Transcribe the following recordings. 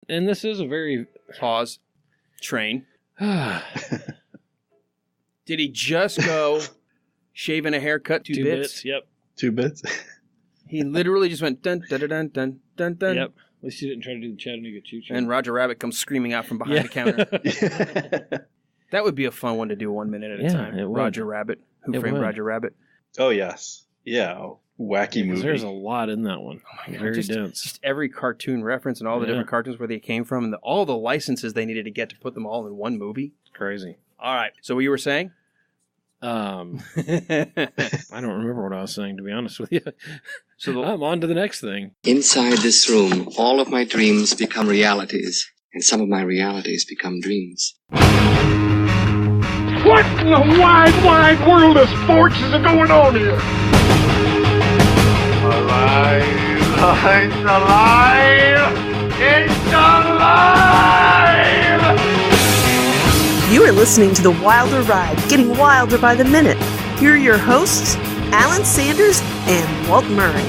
And this is a very... Pause. Train. Did he just go shaving a haircut 2 bits? Yep. 2 bits? He literally just went dun dun dun dun dun dun. Yep. At least he didn't try to do the Chattanooga choo-choo. And Roger Rabbit comes screaming out from behind the counter. That would be a fun one to do 1 minute at a time. Roger Rabbit. Who Framed Roger Rabbit? Oh, yes. Yeah. Wacky movie. There's a lot in that one. Oh my God, very dense. Just every cartoon reference and all the different cartoons where they came from and all the licenses they needed to get to put them all in one movie. Crazy. All right. So what you were saying? I don't remember what I was saying, to be honest with you. So I'm on to the next thing. Inside this room, all of my dreams become realities, and some of my realities become dreams. What in the wide, wide world of sports is going on here? Alive! It's alive! It's alive! You are listening to The Wilder Ride, getting wilder by the minute. Here are your hosts, Alan Sanders and Walt Murray.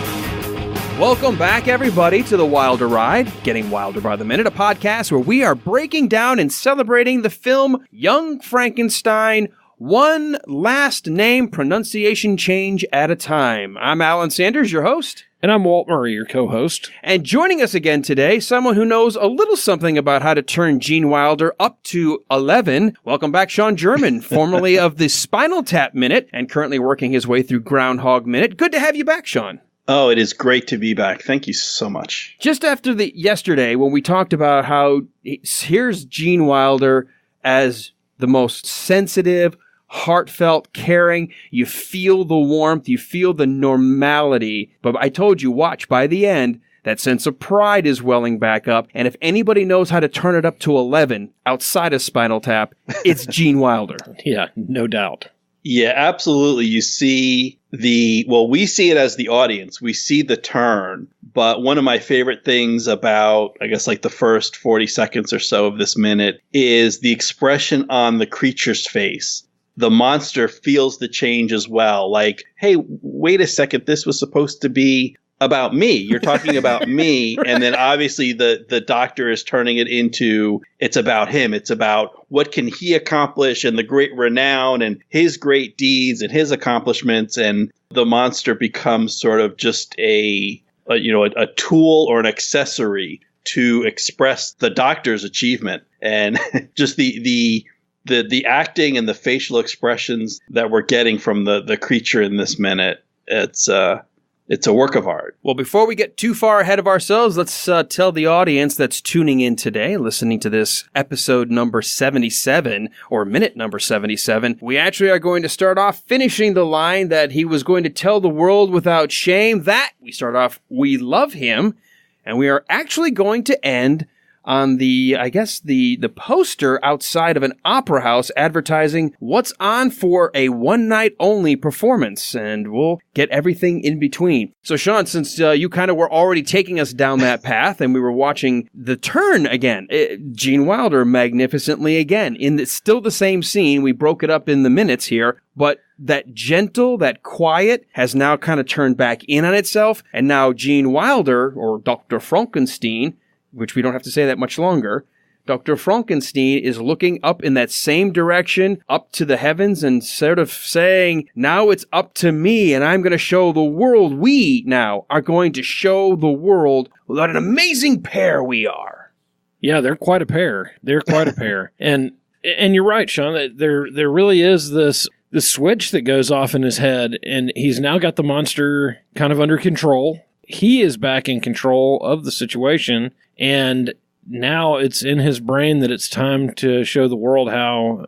Welcome back, everybody, to The Wilder Ride, getting wilder by the minute, a podcast where we are breaking down and celebrating the film Young Frankenstein, one last name pronunciation change at a time. I'm Alan Sanders, your host. And I'm Walt Murray, your co-host. And joining us again today, someone who knows a little something about how to turn Gene Wilder up to 11. Welcome back, Sean German, formerly of the Spinal Tap Minute and currently working his way through Groundhog Minute. Good to have you back, Sean. Oh, it is great to be back. Thank you so much. Just after yesterday, when we talked about how here's Gene Wilder as the most sensitive, heartfelt, caring, you feel the warmth, you feel the normality. But I told you, watch, by the end, that sense of pride is welling back up. And if anybody knows how to turn it up to 11 outside of Spinal Tap, it's Gene Wilder. Yeah, no doubt. Yeah, absolutely. You see we see it as the audience. We see the turn. But one of my favorite things about, I guess, like the first 40 seconds or so of this minute is the expression on the creature's face. The monster feels the change as well. Like, hey, wait a second, this was supposed to be about me. You're talking about me. Right. And then obviously the doctor is turning it into, it's about him. It's about what can he accomplish and the great renown and his great deeds and his accomplishments. And the monster becomes sort of just a tool or an accessory to express the doctor's achievement. And just the acting and the facial expressions that we're getting from the creature in this minute, it's a work of art. Well, before we get too far ahead of ourselves, let's tell the audience that's tuning in today, listening to this episode number 77, or minute number 77, we actually are going to start off finishing the line that he was going to tell the world without shame. That we start off, we love him, and we are actually going to end on the poster outside of an opera house advertising what's on for a one-night-only performance, and we'll get everything in between. So, Sean, since you kind of were already taking us down that path, and we were watching the turn again, Gene Wilder magnificently again, still the same scene, we broke it up in the minutes here, but that gentle, that quiet has now kind of turned back in on itself, and now Gene Wilder, or Dr. Frankenstein, which we don't have to say that much longer, Dr. Frankenstein is looking up in that same direction, up to the heavens, and sort of saying, now it's up to me, and I'm going to show the world. We now are going to show the world what an amazing pair we are. Yeah, they're quite a pair. And you're right, Sean. There really is this switch that goes off in his head, and he's now got the monster kind of under control. He is back in control of the situation, and now it's in his brain that it's time to show the world how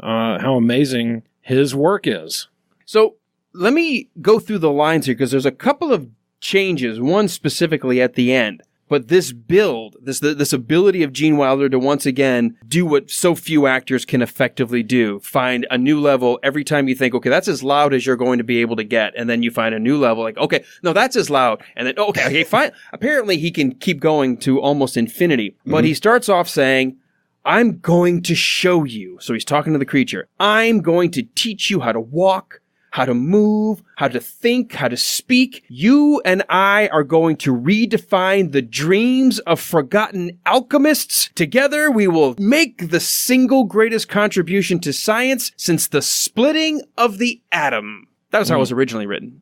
amazing his work is. So let me go through the lines here, because there's a couple of changes, one specifically at the end. But this build, this ability of Gene Wilder to once again do what so few actors can effectively do, find a new level every time you think, okay, that's as loud as you're going to be able to get. And then you find a new level, like, okay, no, that's as loud. And then, okay, fine. Apparently he can keep going to almost infinity. Mm-hmm. But he starts off saying, I'm going to show you. So he's talking to the creature. I'm going to teach you how to walk, how to move, how to think, how to speak. You and I are going to redefine the dreams of forgotten alchemists. Together, we will make the single greatest contribution to science since the splitting of the atom. That was how it was originally written.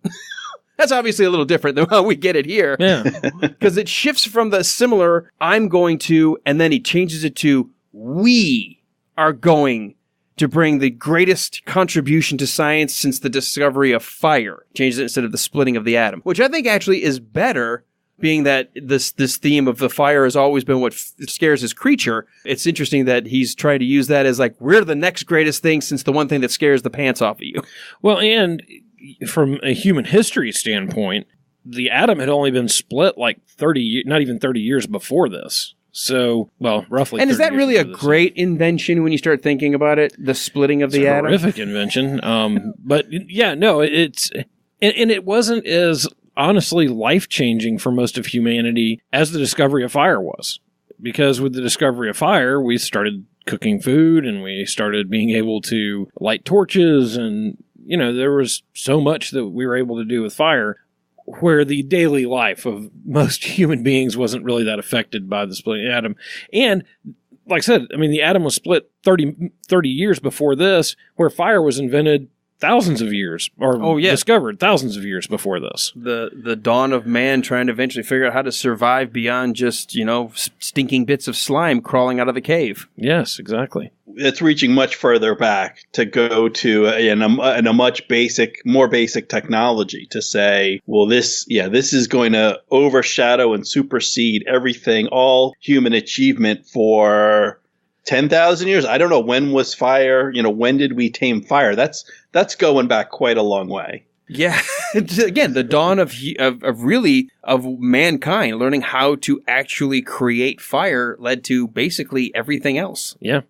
That's obviously a little different than how we get it here. Yeah. Because it shifts from the similar, I'm going to, and then he changes it to, we are going to bring the greatest contribution to science since the discovery of fire. Changes it instead of the splitting of the atom, which I think actually is better, being that this theme of the fire has always been what scares his creature. It's interesting that he's trying to use that as like, we're the next greatest thing since the one thing that scares the pants off of you. Well, and from a human history standpoint, the atom had only been split like 30, not even 30 years before this. So, well, roughly. And is that really a great invention when you start thinking about it? The splitting of the atom? It's a horrific invention. But yeah, no, it's, and it wasn't as honestly life-changing for most of humanity as the discovery of fire was. Because with the discovery of fire, we started cooking food and we started being able to light torches, and you know, there was so much that we were able to do with fire, where the daily life of most human beings wasn't really that affected by the splitting atom. And like I said, I mean, the atom was split 30 years before this, where fire was invented thousands of years, or discovered thousands of years before this. The dawn of man trying to eventually figure out how to survive beyond just, you know, stinking bits of slime crawling out of the cave. Yes, exactly. It's reaching much further back to go to in a much more basic technology to say, well, this is going to overshadow and supersede everything, all human achievement for 10,000 years. I don't know, when was fire, you know, when did we tame fire? That's going back quite a long way. Yeah. Again, the dawn of mankind learning how to actually create fire led to basically everything else. Yeah.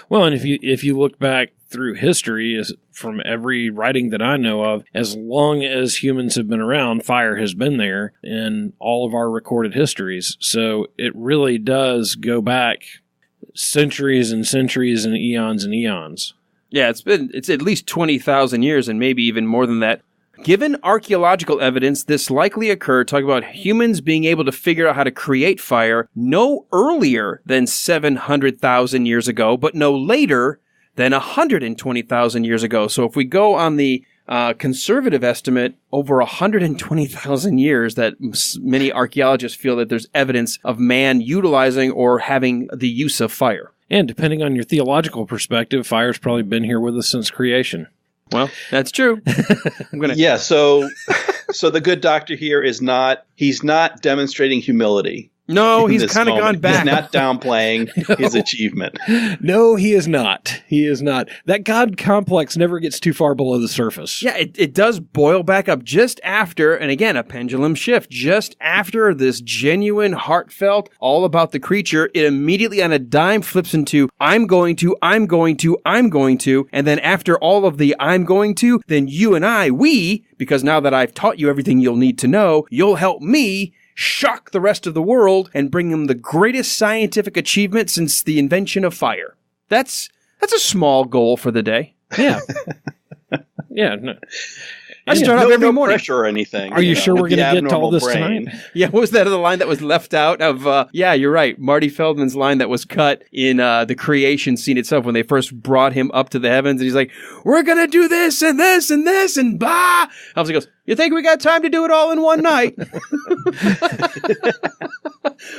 Well, and if you look back through history, from every writing that I know of, as long as humans have been around, fire has been there in all of our recorded histories. So it really does go back centuries and centuries and eons and eons. Yeah, it's at least 20,000 years and maybe even more than that. Given archaeological evidence, this likely occurred, talking about humans being able to figure out how to create fire no earlier than 700,000 years ago, but no later than 120,000 years ago. So if we go on the conservative estimate, over 120,000 years that many archaeologists feel that there's evidence of man utilizing or having the use of fire. And depending on your theological perspective, fire's probably been here with us since creation. Well, that's true. Yeah, so the good doctor here he's not demonstrating humility. No, he's kind of gone back. He's not downplaying his achievement. No, he is not. He is not. That God complex never gets too far below the surface. Yeah, it does boil back up just after, and again, a pendulum shift, just after this genuine, heartfelt, all about the creature, it immediately on a dime flips into, I'm going to, and then after all of the I'm going to, then you and we, because now that I've taught you everything you'll need to know, you'll help me shock the rest of the world and bring them the greatest scientific achievement since the invention of fire. That's a small goal for the day. Yeah. Yeah. No. I start off every morning. Pressure or anything. Are you sure we're going to get to all this tonight? Yeah, what was that other line that was left out of, yeah, you're right, Marty Feldman's line that was cut in the creation scene itself when they first brought him up to the heavens, and he's like, we're going to do this and this and this and blah. He goes, you think we got time to do it all in one night?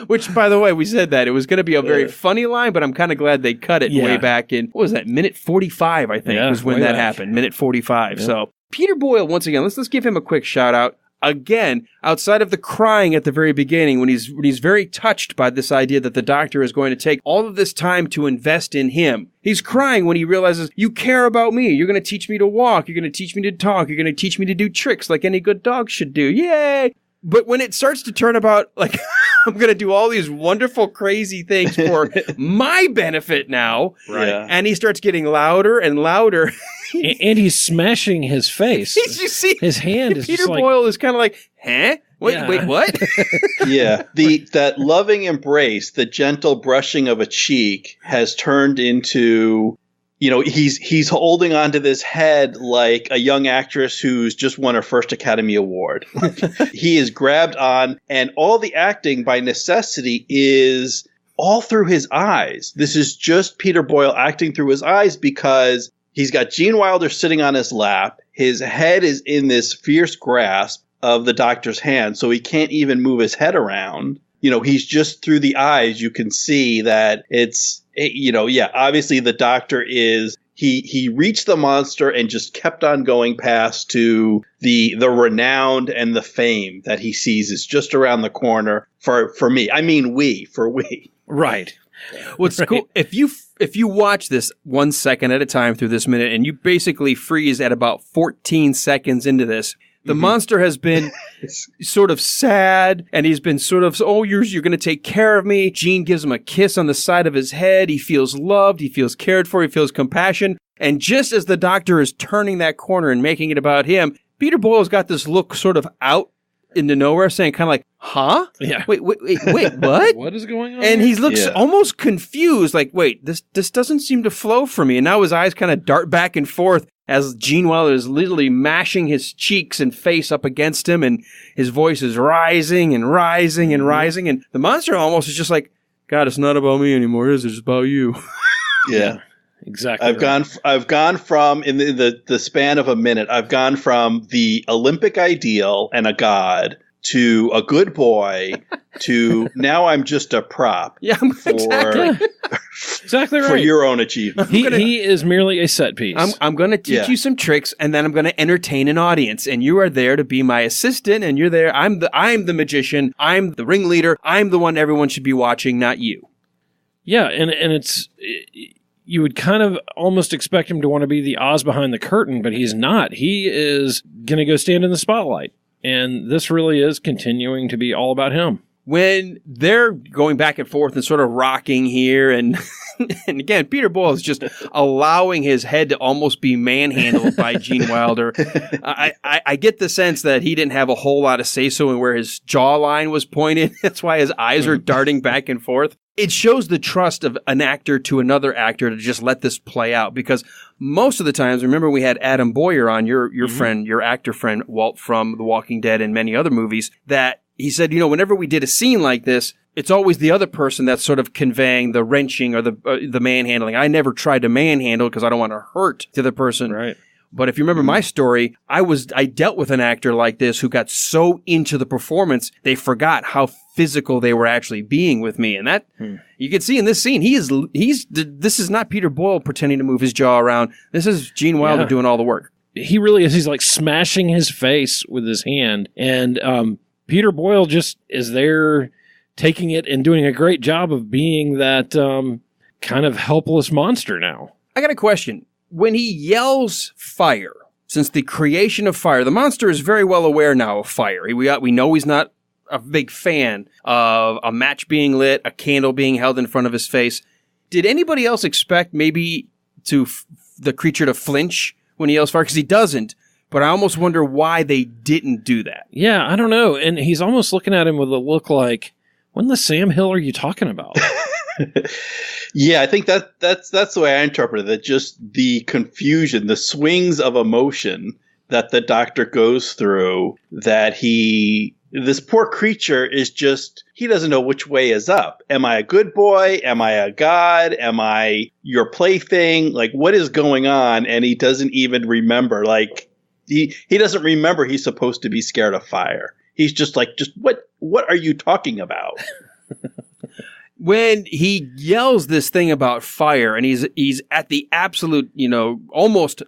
Which, by the way, we said that. It was going to be a very funny line, but I'm kind of glad they cut it way back in, what was that, minute 45, I think, was when that happened, minute 45, so... Peter Boyle, once again, let's give him a quick shout out. Again, outside of the crying at the very beginning, when he's very touched by this idea that the doctor is going to take all of this time to invest in him. He's crying when he realizes, you care about me. You're going to teach me to walk. You're going to teach me to talk. You're going to teach me to do tricks like any good dog should do. Yay! But when it starts to turn about, like, I'm going to do all these wonderful, crazy things for my benefit now. Right. Yeah. And he starts getting louder and louder. And he's smashing his face. You see, his hand is Peter just like... Boyle is kind of like, huh? Wait, what? Yeah. That loving embrace, the gentle brushing of a cheek has turned into, he's holding onto this head like a young actress who's just won her first Academy Award. He is grabbed on, and all the acting by necessity is all through his eyes. This is just Peter Boyle acting through his eyes because he's got Gene Wilder sitting on his lap. His head is in this fierce grasp of the doctor's hand, so he can't even move his head around. He's just through the eyes. You can see that obviously the doctor is, he reached the monster and just kept on going past to the renowned and the fame that he sees is just around the corner for me. I mean, we. Right. What's cool, if you watch this 1 second at a time through this minute and you basically freeze at about 14 seconds into this, the monster has been sort of sad, and he's been sort of, you're going to take care of me. Gene gives him a kiss on the side of his head. He feels loved. He feels cared for. He feels compassion. And just as the doctor is turning that corner and making it about him, Peter Boyle's got this look sort of out into nowhere, saying kind of like, huh? Yeah. Wait, what? What is going on? And he looks almost confused, like, wait, this doesn't seem to flow for me. And now his eyes kind of dart back and forth as Gene Wilder is literally mashing his cheeks and face up against him, and his voice is rising and rising and rising. And the monster almost is just like, God, it's not about me anymore, is it? It's about you. Yeah. Exactly. I've gone from, in the span of a minute, I've gone from the Olympic ideal and a god to a good boy to now I'm just a prop. Yeah, exactly right. For your own achievement. He is merely a set piece. I'm going to teach you some tricks, and then I'm going to entertain an audience, and you are there to be my assistant, and you're there. I'm the magician. I'm the ringleader. I'm the one everyone should be watching, not you. Yeah, and it's... You would kind of almost expect him to want to be the Oz behind the curtain, but he's not. He is going to go stand in the spotlight. And this really is continuing to be all about him. When they're going back and forth and sort of rocking here, and and again, Peter Boyle is just allowing his head to almost be manhandled by Gene Wilder. I get the sense that he didn't have a whole lot of say-so in where his jawline was pointed. That's why his eyes are darting back and forth. It shows the trust of an actor to another actor to just let this play out, because most of the times, remember we had Adam Boyer on, your friend, your actor friend, Walt from The Walking Dead and many other movies, that he said, whenever we did a scene like this, it's always the other person that's sort of conveying the wrenching or the manhandling. I never tried to manhandle because I don't want to hurt the other person. Right. But if you remember my story, I dealt with an actor like this who got so into the performance, they forgot how physical they were actually being with me. And that, you can see in this scene, this is not Peter Boyle pretending to move his jaw around. This is Gene Wilder doing all the work. He really is. He's like smashing his face with his hand. And Peter Boyle just is there taking it and doing a great job of being that kind of helpless monster now. I got a question. When he yells fire, since the creation of fire, the monster is very well aware now of fire. We know he's not a big fan of a match being lit, a candle being held in front of his face. Did anybody else expect maybe the creature to flinch when he yells fire? Because he doesn't. But I almost wonder why they didn't do that. Yeah, I don't know. And he's almost looking at him with a look like, when the Sam Hill are you talking about? Yeah, I think that's the way I interpret it. That just the confusion, the swings of emotion that the doctor goes through, that this poor creature is just, he doesn't know which way is up. Am I a good boy? Am I a god? Am I your plaything? Like, what is going on? And he doesn't even remember. Like, he doesn't remember he's supposed to be scared of fire. He's just like, what are you talking about? When he yells this thing about fire, and he's at the absolute, almost,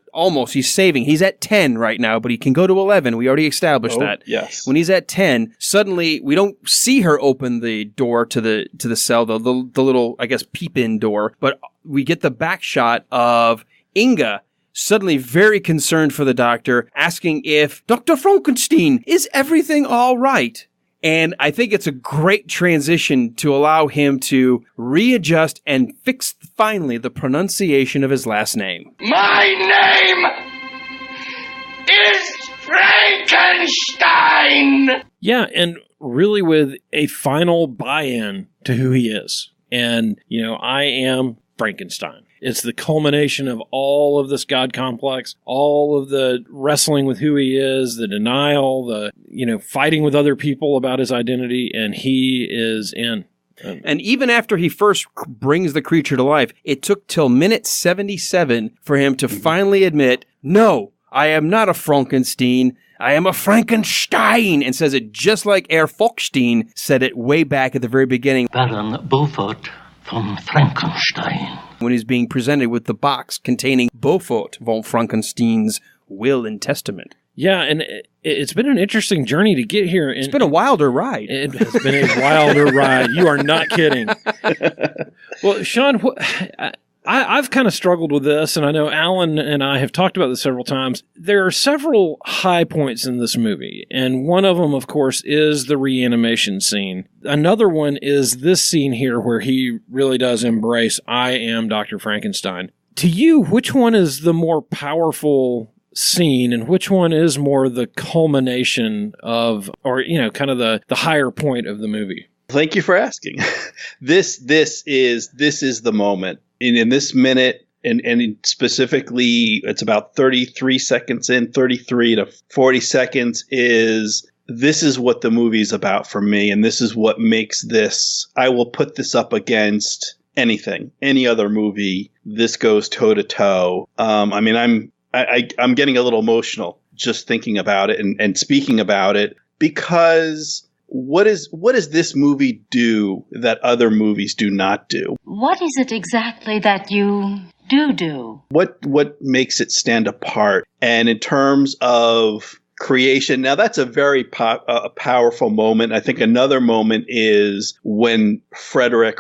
he's saving. He's at 10 right now, but he can go to 11. We already established that. Yes. When he's at 10, suddenly we don't see her open the door to the cell, the little, I guess, peep-in door, but we get the back shot of Inga suddenly very concerned for the doctor, asking if, Dr. Frankenstein, is everything all right? And I think it's a great transition to allow him to readjust and fix finally the pronunciation of his last name. My name is Frankenstein! Yeah, and really with a final buy-in to who he is. And, I am Frankenstein. It's the culmination of all of this God complex, all of the wrestling with who he is, the denial, the, fighting with other people about his identity, and he is in. And even after he first brings the creature to life, it took till minute 77 for him to finally admit, no, I am not a Frankenstein. I am a Frankenstein, and says it just like Herr Fochstein said it way back at the very beginning. Baron Beaufort from Frankenstein. When he's being presented with the box containing Beaufort von Frankenstein's will and testament. Yeah, and it's been an interesting journey to get here. It's been a wilder ride. It has been a wilder ride. You are not kidding. Well, Sean, I've kind of struggled with this, and I know Alan and I have talked about this several times. There are several high points in this movie, and one of them, of course, is the reanimation scene. Another one is this scene here where he really does embrace, I am Dr. Frankenstein. To you, which one is the more powerful scene, and which one is more the culmination of, or, kind of the higher point of the movie? Thank you for asking. This is the moment. In this minute, and specifically, it's about 33 seconds in, 33 to 40 seconds this is what the movie's about for me. And this is what makes this, I will put this up against anything, any other movie. This goes toe to toe. I'm getting a little emotional just thinking about it and speaking about it, because what does this movie do that other movies do not do? What is it exactly that you do? What makes it stand apart? And in terms of creation, now that's a very powerful moment. I think another moment is when Frederick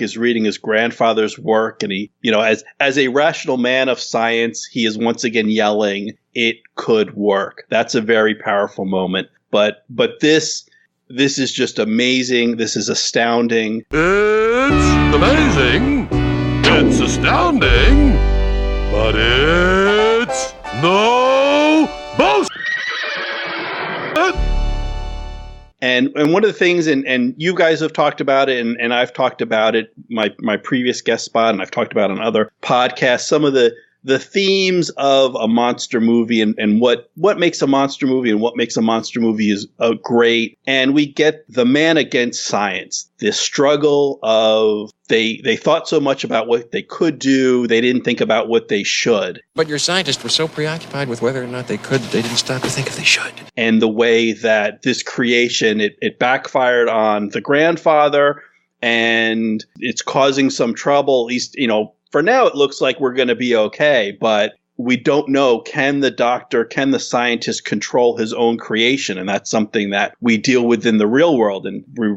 is reading his grandfather's work, and he, as a rational man of science, he is once again yelling, "It could work." That's a very powerful moment. But this is just amazing. This is astounding. It's amazing. It's astounding. But it's no bullshit. And one of the things, and you guys have talked about it, and I've talked about it, my previous guest spot, and I've talked about it on other podcasts, some of the themes of a monster movie and what makes a monster movie and what makes a monster movie is great. And we get the man against science, this struggle of they thought so much about what they could do, they didn't think about what they should. But your scientists were so preoccupied with whether or not they could, they didn't stop to think if they should. And the way that this creation, it backfired on the grandfather, and it's causing some trouble, at least, for now, it looks like we're going to be okay, but we don't know, can the scientist control his own creation? And that's something that we deal with in the real world. And we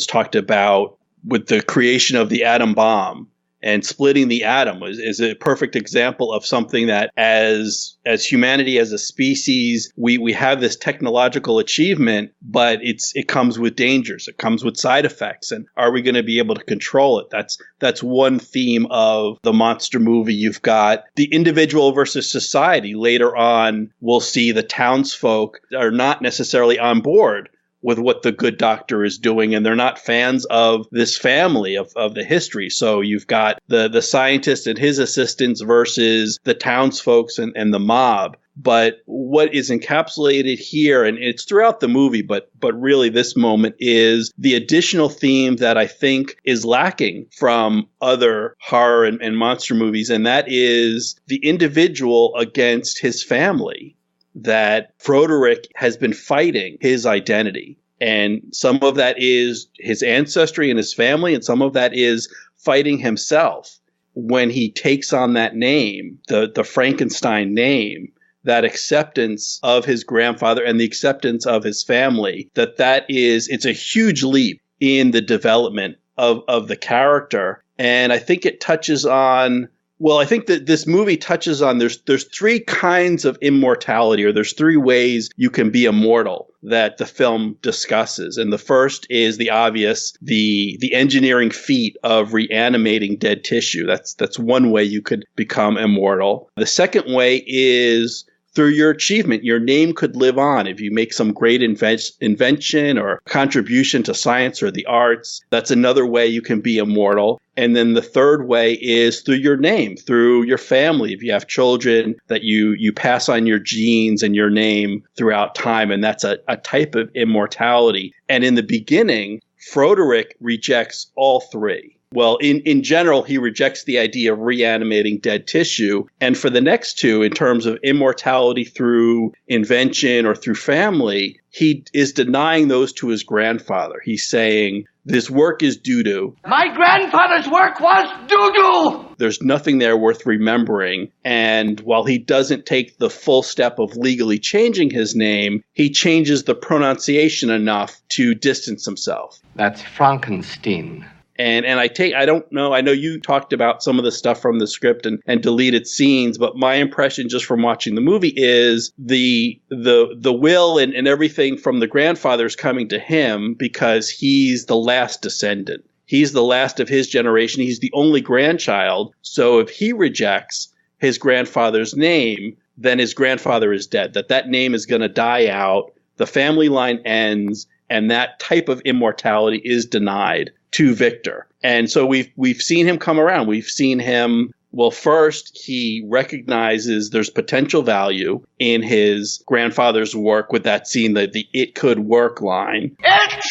talked about with the creation of the atom bomb and splitting the atom is a perfect example of something that as humanity, as a species, we have this technological achievement, but it comes with dangers. It comes with side effects. And are we going to be able to control it? That's one theme of the monster movie. You've got the individual versus society. Later on, we'll see the townsfolk are not necessarily on board with what the good doctor is doing, and they're not fans of this family of the history. So you've got the scientist and his assistants versus the townsfolk and the mob. But what is encapsulated here, and it's throughout the movie, but really this moment, is the additional theme that I think is lacking from other horror and monster movies, and that is the individual against his family. That Frederick has been fighting his identity. And some of that is his ancestry and his family, and some of that is fighting himself when he takes on that name, the Frankenstein name, that acceptance of his grandfather and the acceptance of his family, it's a huge leap in the development of the character. And I think it touches on, well, I think that this movie touches on, there's three kinds of immortality, or there's three ways you can be immortal that the film discusses. And the first is the obvious, the engineering feat of reanimating dead tissue. That's one way you could become immortal. The second way is through your achievement. Your name could live on if you make some great invention or contribution to science or the arts. That's another way you can be immortal. And then the third way is through your name, through your family. If you have children, that you pass on your genes and your name throughout time. And that's a type of immortality. And in the beginning, Frederick rejects all three. Well, in general, he rejects the idea of reanimating dead tissue. And for the next two, in terms of immortality through invention or through family, he is denying those to his grandfather. He's saying, this work is doo-doo. My grandfather's work was doo-doo! There's nothing there worth remembering. And while he doesn't take the full step of legally changing his name, he changes the pronunciation enough to distance himself. That's Frankenstein. And I don't know, I know you talked about some of the stuff from the script and deleted scenes, but my impression just from watching the movie is the will and everything from the grandfather is coming to him because he's the last descendant. He's the last of his generation. He's the only grandchild. So if he rejects his grandfather's name, then his grandfather is dead. That name is going to die out. The family line ends, and that type of immortality is denied to Victor. And so we've seen him come around. We've seen him, well, first he recognizes there's potential value in his grandfather's work with that scene, the "it could work" line. It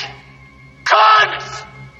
could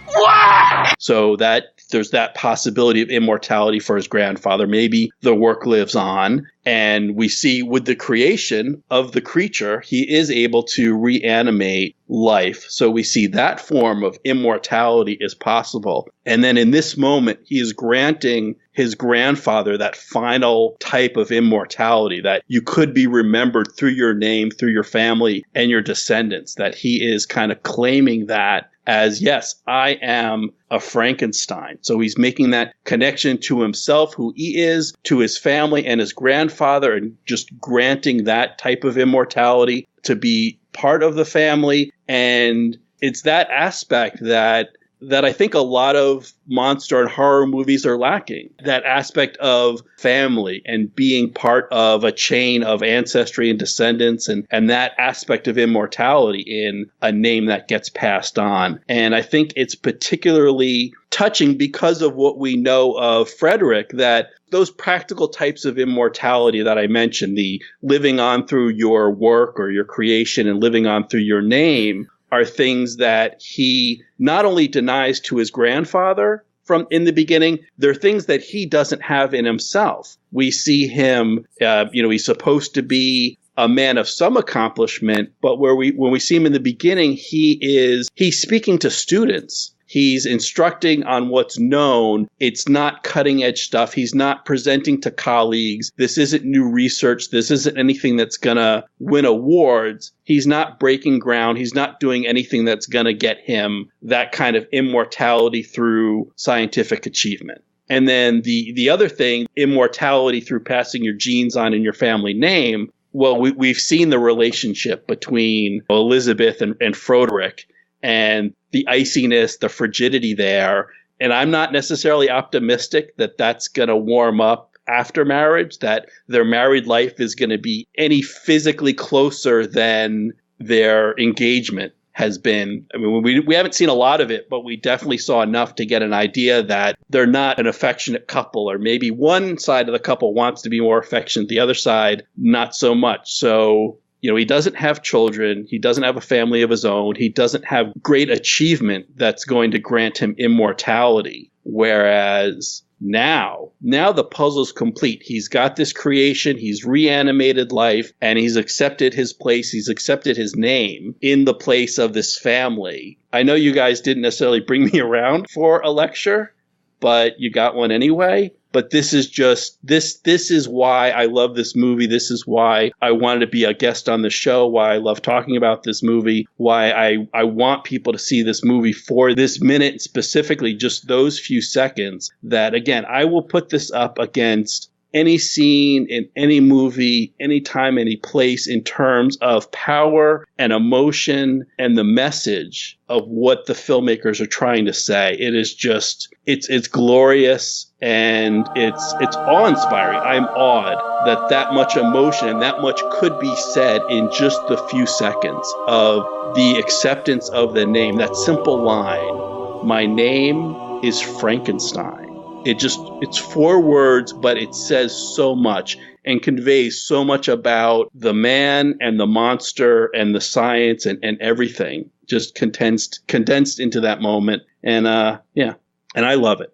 work! So that there's that possibility of immortality for his grandfather. Maybe the work lives on. And we see with the creation of the creature, he is able to reanimate life. So we see that form of immortality is possible. And then in this moment, he is granting his grandfather that final type of immortality, that you could be remembered through your name, through your family and your descendants, that he is kind of claiming that as, yes, I am a Frankenstein. So he's making that connection to himself, who he is, to his family and his grandfather, and just granting that type of immortality to be part of the family. And it's that aspect that I think a lot of monster and horror movies are lacking. That aspect of family and being part of a chain of ancestry and descendants, and that aspect of immortality in a name that gets passed on. And I think it's particularly touching because of what we know of Frederick, that those practical types of immortality that I mentioned, the living on through your work or your creation and living on through your name, are things that he not only denies to his grandfather from in the beginning, they're things that he doesn't have in himself. We see him, he's supposed to be a man of some accomplishment, but when we see him in the beginning, he's speaking to students. He's instructing on what's known. It's not cutting edge stuff. He's not presenting to colleagues. This isn't new research. This isn't anything that's going to win awards. He's not breaking ground. He's not doing anything that's going to get him that kind of immortality through scientific achievement. And then the other thing, immortality through passing your genes on in your family name. Well, we've seen the relationship between Elizabeth and Frederick, and the iciness, the frigidity there. And I'm not necessarily optimistic that that's going to warm up after marriage, that their married life is going to be any physically closer than their engagement has been. I mean, we haven't seen a lot of it, but we definitely saw enough to get an idea that they're not an affectionate couple, or maybe one side of the couple wants to be more affectionate, the other side not so much. So he doesn't have children. He doesn't have a family of his own. He doesn't have great achievement that's going to grant him immortality. Whereas now the puzzle's complete. He's got this creation. He's reanimated life, and he's accepted his place. He's accepted his name in the place of this family. I know you guys didn't necessarily bring me around for a lecture, but you got one anyway. But this is just, this is why I love this movie. This is why I wanted to be a guest on the show, why I love talking about this movie, why I want people to see this movie for this minute, specifically just those few seconds, that, again, I will put this up against any scene in any movie, anytime, any place in terms of power and emotion and the message of what the filmmakers are trying to say. It is just, it's glorious and it's awe-inspiring. I'm awed that much emotion and that much could be said in just the few seconds of the acceptance of the name. That simple line, my name is Frankenstein. It's 4 words, but it says so much and conveys so much about the man and the monster and the science and everything just condensed into that moment. And and I love it.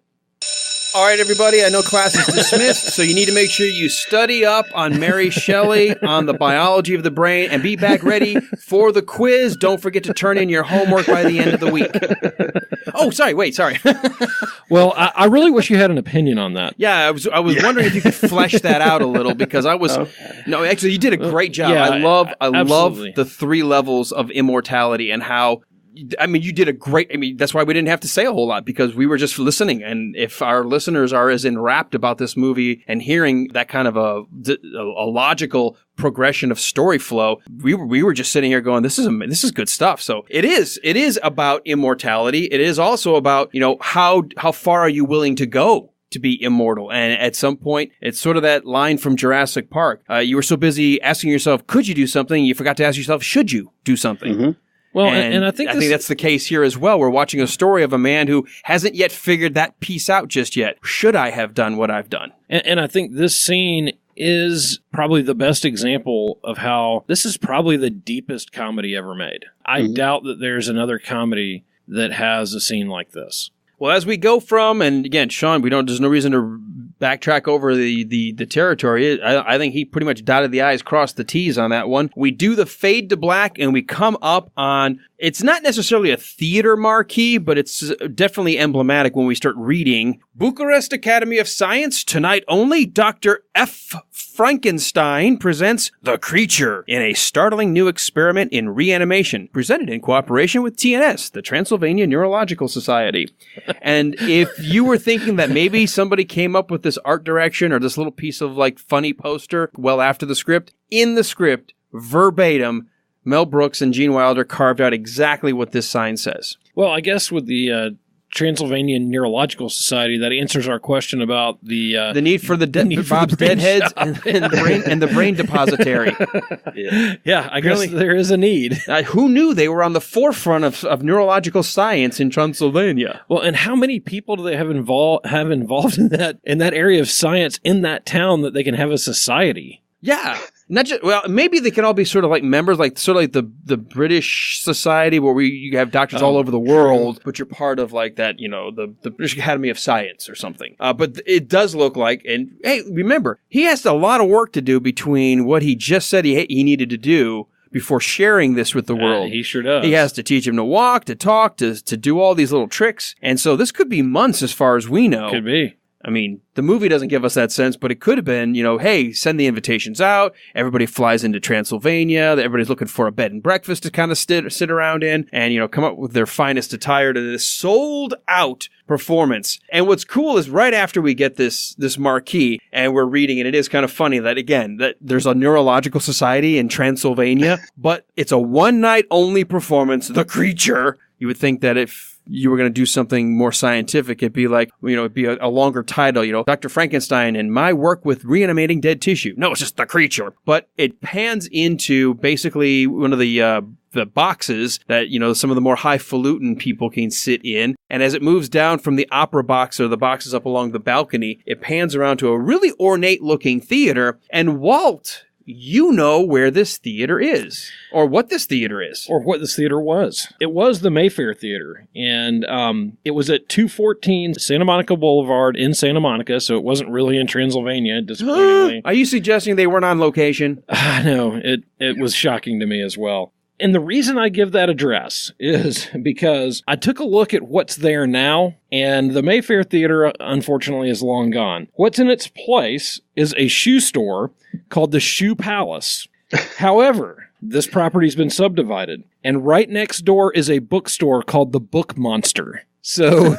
All right, everybody, I know class is dismissed, so you need to make sure you study up on Mary Shelley, on the biology of the brain, and be back ready for the quiz. Don't forget to turn in your homework by the end of the week. Oh, sorry. Well, I really wish you had an opinion on that. Yeah, I was wondering if you could flesh that out a little, because I was... Okay. No, actually, you did a great job. Yeah, I love the 3 levels of immortality and how... I mean, you did a great... I mean, that's why we didn't have to say a whole lot, because we were just listening. And if our listeners are as enwrapped about this movie and hearing that kind of a logical progression of story flow, we were just sitting here going, this is good stuff. So it is about immortality. It is also about, how far are you willing to go to be immortal? And at some point, it's sort of that line from Jurassic Park. You were so busy asking yourself, could you do something? You forgot to ask yourself, should you do something? Mm-hmm. Well, and I think that's the case here as well. We're watching a story of a man who hasn't yet figured that piece out just yet. Should I have done what I've done? And I think this scene is probably the best example of how this is probably the deepest comedy ever made. I doubt that there's another comedy that has a scene like this. Well, as we go from, and again, Sean, there's no reason to backtrack over the territory. I think he pretty much dotted the I's, crossed the T's on that one. We do the fade to black, and we come up on, it's not necessarily a theater marquee, but it's definitely emblematic when we start reading. Bucharest Academy of Science, tonight only, Dr. F. Frankenstein presents The Creature in a startling new experiment in reanimation, presented in cooperation with TNS, the Transylvania Neurological Society. And if you were thinking that maybe somebody came up with this art direction or this little piece of funny poster well after the script, in the script, verbatim, Mel Brooks and Gene Wilder carved out exactly what this sign says. Well, I guess with the Transylvania Neurological Society, that answers our question about the need for Bob's deadheads and the brain depository. Yeah, I guess there is a need. Who knew they were on the forefront of neurological science in Transylvania? Well, and how many people do they have involved in that area of science in that town that they can have a society? Yeah. Not just, well, maybe they can all be sort of like members, the British Society, where you have doctors all over the world, but you're part of the British Academy of Science or something. But it does look like, and hey, remember, he has a lot of work to do between what he just said he needed to do before sharing this with the world. He sure does. He has to teach him to walk, to talk, to do all these little tricks. And so this could be months as far as we know. Could be. I mean, the movie doesn't give us that sense, but it could have been, hey, send the invitations out. Everybody flies into Transylvania. Everybody's looking for a bed and breakfast to kind of sit around in and, come up with their finest attire to this sold out performance. And what's cool is right after we get this marquee and we're reading, and it is kind of funny that, again, that there's a neurological society in Transylvania, but it's a one night only performance, The Creature. You would think that if you were going to do something more scientific, it'd be it'd be a longer title, Dr. Frankenstein and my work with reanimating dead tissue. No, it's just The Creature. But it pans into basically one of the boxes that, some of the more highfalutin people can sit in. And as it moves down from the opera box or the boxes up along the balcony, it pans around to a really ornate looking theater. And Walt, you know where this theater is, or what this theater is. Or what this theater was. It was the Mayfair Theater, and it was at 214 Santa Monica Boulevard in Santa Monica, so it wasn't really in Transylvania, disappointingly. Are you suggesting they weren't on location? No, it was shocking to me as well. And the reason I give that address is because I took a look at what's there now, and the Mayfair Theater, unfortunately, is long gone. What's in its place is a shoe store called the Shoe Palace. However, this property's been subdivided, and right next door is a bookstore called the Book Monster. So...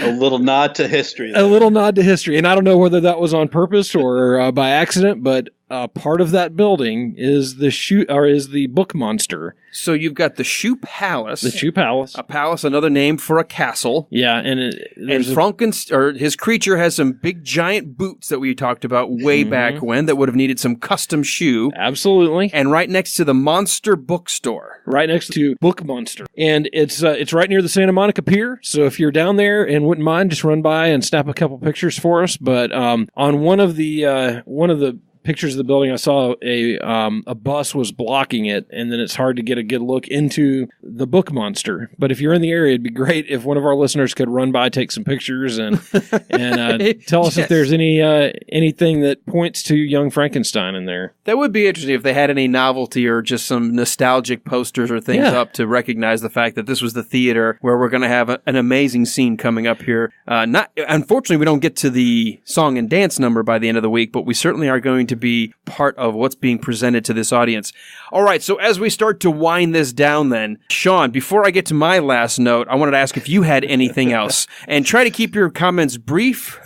A little nod to history. A little nod to history. And I don't know whether that was on purpose or by accident, but part of that building is the book monster. So you've got the Shoe Palace. The Shoe Palace. A palace, another name for a castle. Yeah, and Frankenstein, his creature has some big giant boots that we talked about way back when that would have needed some custom shoe. Absolutely. And right next to the Monster Bookstore. Right next to Book Monster. And it's right near the Santa Monica Pier. So if you're down there and wouldn't mind, just run by and snap a couple pictures for us. But on one of the pictures of the building, I saw a bus was blocking it, and then it's hard to get a good look into the book monster. But if you're in the area, it'd be great if one of our listeners could run by, take some pictures, and tell us if there's anything that points to young Frankenstein in there. That would be interesting if they had any novelty or just some nostalgic posters or things up to recognize the fact that this was the theater where we're going to have an amazing scene coming up here. Unfortunately, we don't get to the song and dance number by the end of the week, but we certainly are going to be part of what's being presented to this audience. All right, so as we start to wind this down then, Sean, before I get to my last note, I wanted to ask if you had anything else, and try to keep your comments brief.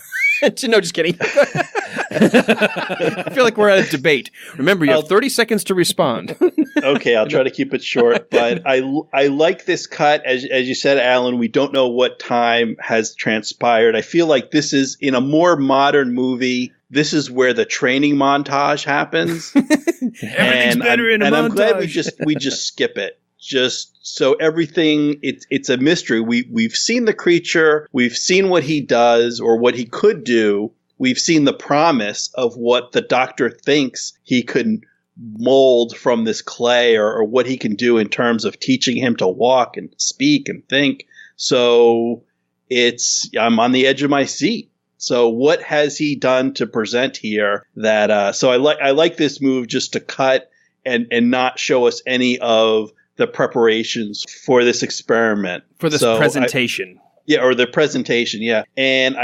No, just kidding. I feel like we're at a debate. Remember, you have 30 seconds to respond. Okay, I'll try to keep it short, but I like this cut. As you said, Alan, we don't know what time has transpired. I feel like this is, in a more modern movie, this is where the training montage happens. Everything's better in a montage. I'm glad we just skip it. Just so everything, it's a mystery. We've seen the creature, we've seen what he does or what he could do. We've seen the promise of what the doctor thinks he could mold from this clay, or what he can do in terms of teaching him to walk and speak and think. So I'm on the edge of my seat. So what has he done to present here that so I like this move just to cut and not show us any of the preparations for this experiment. For this presentation. Or the presentation, yeah. And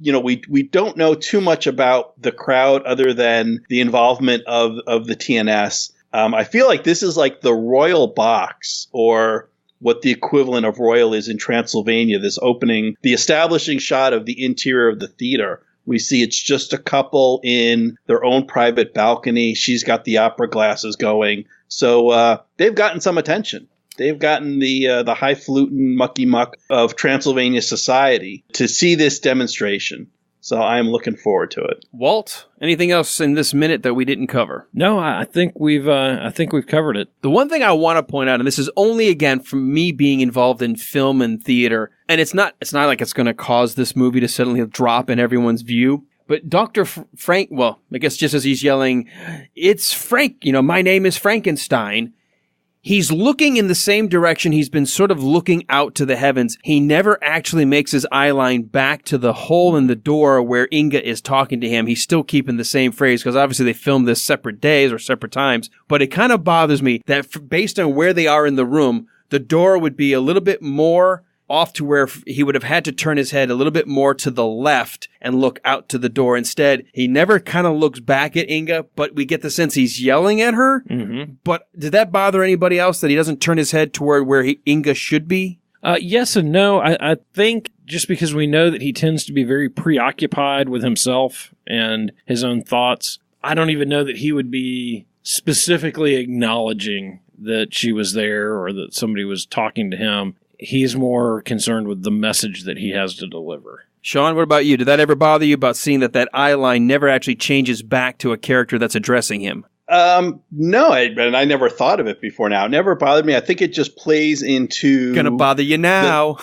we don't know too much about the crowd other than the involvement of the TNS. I feel like this is like the Royal Box, or what the equivalent of Royal is in Transylvania, this opening, the establishing shot of the interior of the theater. We see it's just a couple in their own private balcony. She's got the opera glasses going. So they've gotten some attention. They've gotten the highfalutin mucky muck of Transylvania society to see this demonstration. So I'm looking forward to it. Walt, anything else in this minute that we didn't cover? No, I think we've covered it. The one thing I want to point out, and this is only again from me being involved in film and theater, and it's not like it's going to cause this movie to suddenly drop in everyone's view. But Dr. Frank, well, I guess just as he's yelling, "It's Frank, my name is Frankenstein," he's looking in the same direction he's been sort of looking out to the heavens. He never actually makes his eye line back to the hole in the door where Inga is talking to him. He's still keeping the same phrase because obviously they filmed this separate days or separate times. But it kind of bothers me that based on where they are in the room, the door would be a little bit more off to where he would have had to turn his head a little bit more to the left and look out to the door. Instead, he never kind of looks back at Inga, but we get the sense he's yelling at her. Mm-hmm. But did that bother anybody else that he doesn't turn his head toward where Inga should be? Yes and no. I think just because we know that he tends to be very preoccupied with himself and his own thoughts, I don't even know that he would be specifically acknowledging that she was there or that somebody was talking to him. He's more concerned with the message that he has to deliver. Sean, what about you? Did that ever bother you about seeing that eye line never actually changes back to a character that's addressing him? No, and I never thought of it before now. It never bothered me. I think it just plays into... Gonna bother you now.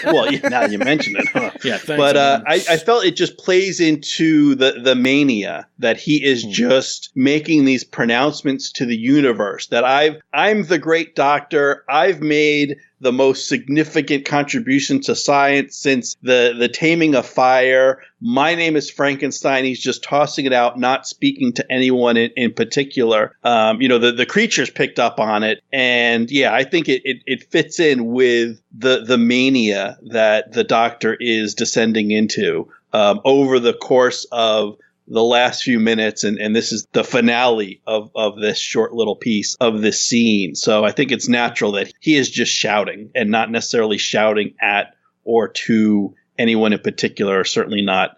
Well, now you mention it. Huh? Yeah, thanks. But I felt it just plays into the mania that he is just making these pronouncements to the universe that I'm the great doctor. I've made the most significant contribution to science since the taming of fire. My name is Frankenstein. He's just tossing it out, not speaking to anyone in particular. The creatures picked up on it. And yeah, I think it fits in with the mania that the doctor is descending into over the course of the last few minutes, and this is the finale of this short little piece of this scene. So I think it's natural that he is just shouting and not necessarily shouting at or to anyone in particular, or certainly not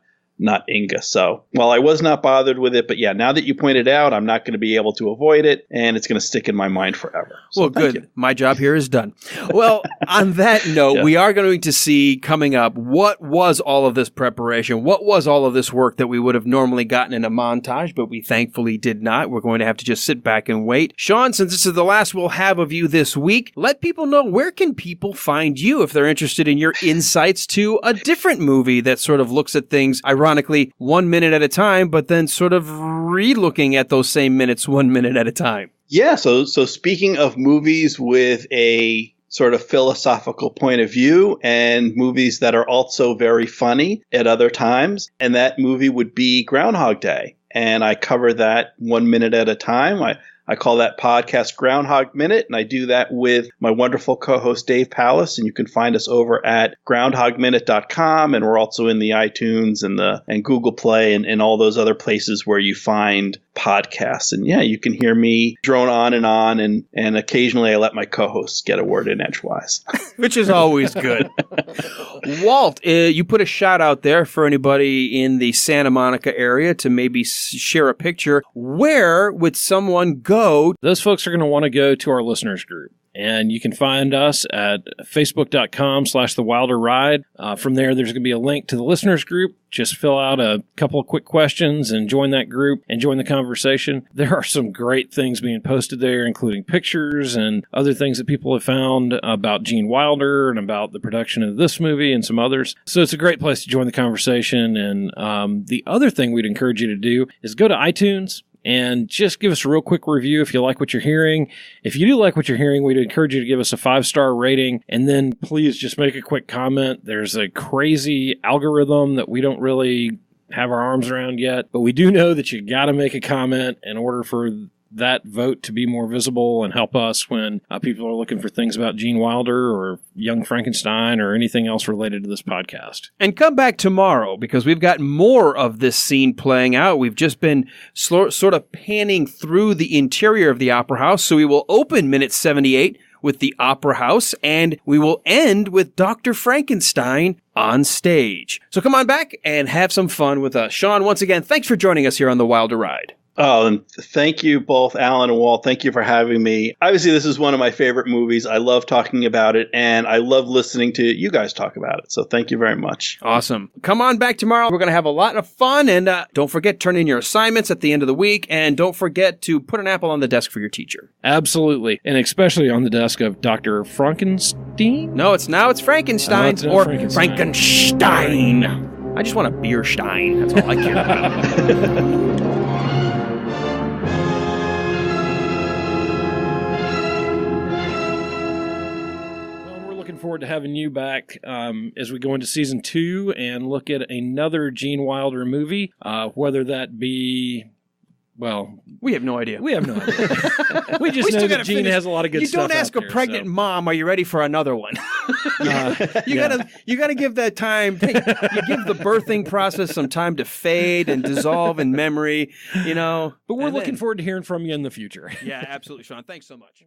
Inga. So while I was not bothered with it, but yeah, now that you pointed out, I'm not going to be able to avoid it, and it's going to stick in my mind forever. So well, good. you. My job here is done. Well, on that note, we are going to see coming up, what was all of this preparation? What was all of this work that we would have normally gotten in a montage, but we thankfully did not? We're going to have to just sit back and wait. Sean, since this is the last we'll have of you this week, let people know, where can people find you if they're interested in your insights to a different movie that sort of looks at things, ironically, 1 minute at a time, but then sort of re-looking at those same minutes 1 minute at a time. Yeah, so speaking of movies with a sort of philosophical point of view and movies that are also very funny at other times, and that movie would be Groundhog Day. And I cover that 1 minute at a time. I call that podcast Groundhog Minute, and I do that with my wonderful co-host Dave Pallas, and you can find us over at groundhogminute.com, and we're also in the iTunes and Google Play and all those other places where you find podcasts. And yeah, you can hear me drone on, and occasionally I let my co-hosts get a word in edgewise. Which is always good. Walt, you put a shout out there for anybody in the Santa Monica area to maybe share a picture. Where would someone go? Those folks are going to want to go to our listeners group. And you can find us at facebook.com/The Wilder Ride. From there, there's going to be a link to the listeners group. Just fill out a couple of quick questions and join that group and join the conversation. There are some great things being posted there, including pictures and other things that people have found about Gene Wilder and about the production of this movie and some others. So it's a great place to join the conversation. And the other thing we'd encourage you to do is go to iTunes and just give us a real quick review if you like what you're hearing. If you do like what you're hearing, we'd encourage you to give us a 5-star rating, and then please just make a quick comment. There's a crazy algorithm that we don't really have our arms around yet, but we do know that you got to make a comment in order for that vote to be more visible and help us when people are looking for things about Gene Wilder or Young Frankenstein or anything else related to this podcast. And come back tomorrow, because we've got more of this scene playing out. We've just been sort of panning through the interior of the Opera House, so we will open minute 78 with the Opera House, and we will end with Dr. Frankenstein on stage. So come on back and have some fun with us. Sean, once again, thanks for joining us here on The Wilder Ride. Oh, and thank you both, Alan and Walt. Thank you for having me. Obviously, this is one of my favorite movies. I love talking about it, and I love listening to you guys talk about it. So thank you very much. Awesome. Come on back tomorrow. We're going to have a lot of fun, and don't forget, turn in your assignments at the end of the week, and don't forget to put an apple on the desk for your teacher. Absolutely, and especially on the desk of Dr. Frankenstein? No, it's Frankenstein or Frankenstein. I just want a beer stein. That's all I care about. Forward to having you back as we go into season 2 and look at another Gene Wilder movie, whether that be, well, we have no idea. We know that Gene has a lot of good stuff. You don't ask a pregnant mom, are you ready for another one? You gotta give that time. You give the birthing process some time to fade and dissolve in memory, But we're looking forward to hearing from you in the future. Yeah, absolutely, Sean. Thanks so much.